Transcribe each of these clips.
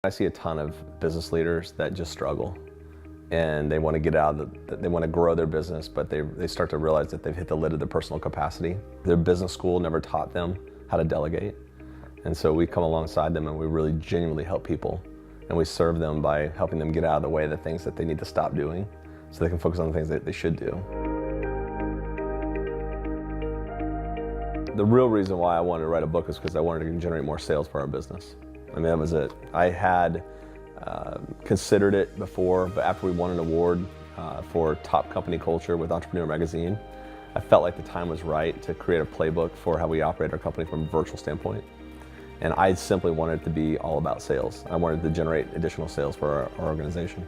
I see a ton of business leaders that just struggle and they want to get out of they want to grow their business, but they start to realize that they've hit the lid of their personal capacity. Their business school never taught them how to delegate. And so we come alongside them and we really genuinely help people. And we serve them by helping them get out of the way of the things that they need to stop doing so they can focus on the things that they should do. The real reason why I wanted to write a book is because I wanted to generate more sales for our business. I mean, that was it. I had considered it before, but after we won an award for top company culture with Entrepreneur Magazine, I felt like the time was right to create a playbook for how we operate our company from a virtual standpoint. And I simply wanted it to be all about sales. I wanted to generate additional sales for our organization.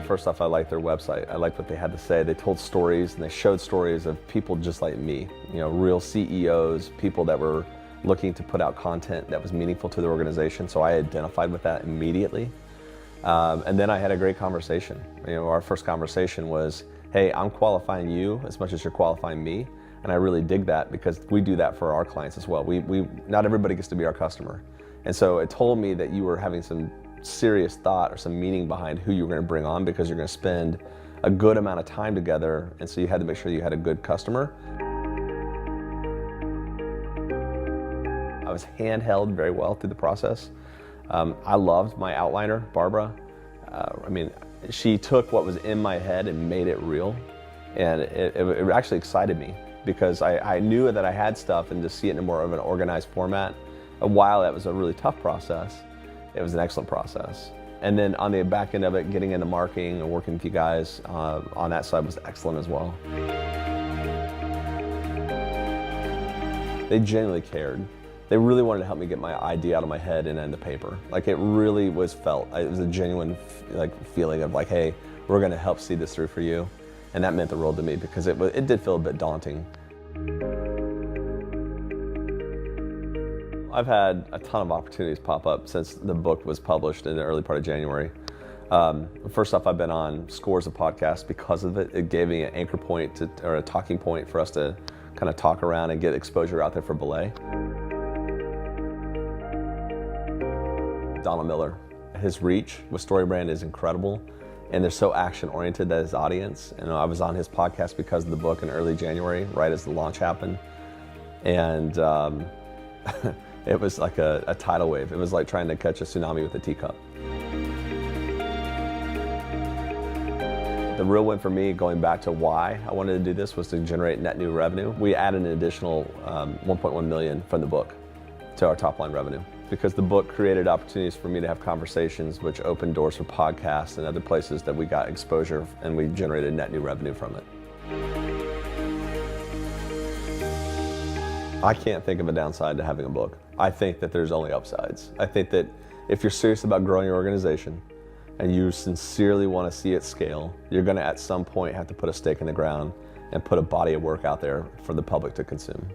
First off, I liked their website. I liked what they had to say. They told stories and they showed stories of people just like me, you know, real CEOs, people that were looking to put out content that was meaningful to the organization. So I identified with that immediately. And then I had a great conversation. You know, our first conversation was, hey, I'm qualifying you as much as you're qualifying me. And I really dig that because we do that for our clients as well. Not everybody gets to be our customer. And so it told me that you were having some serious thought or some meaning behind who you were going to bring on because you're going to spend a good amount of time together. And so you had to make sure you had a good customer. I was handheld very well through the process. I loved my outliner, Barbara. I mean, she took what was in my head and made it real. And it actually excited me because I knew that I had stuff, and to see it in more of an organized format, while that was a really tough process, it was an excellent process. And then on the back end of it, getting into marketing and working with you guys on that side was excellent as well. They genuinely cared. They really wanted to help me get my idea out of my head and into paper. Like, it really was felt. It was a genuine feeling of like, hey, we're going to help see this through for you. And that meant the world to me because it did feel a bit daunting. I've had a ton of opportunities pop up since the book was published in the early part of January. First off, I've been on scores of podcasts because of it. It gave me an anchor point or a talking point for us to kind of talk around and get exposure out there for Belay. Donald Miller, his reach with StoryBrand is incredible, and they're so action-oriented that his audience. And I was on his podcast because of the book in early January, right as the launch happened. And it was like a tidal wave. It was like trying to catch a tsunami with a teacup. The real win for me, going back to why I wanted to do this, was to generate net new revenue. We added an additional $1.1 million from the book to our top line revenue, because the book created opportunities for me to have conversations which opened doors for podcasts and other places that we got exposure, and we generated net new revenue from it. I can't think of a downside to having a book. I think that there's only upsides. I think that if you're serious about growing your organization and you sincerely want to see it scale, you're going to at some point have to put a stake in the ground and put a body of work out there for the public to consume.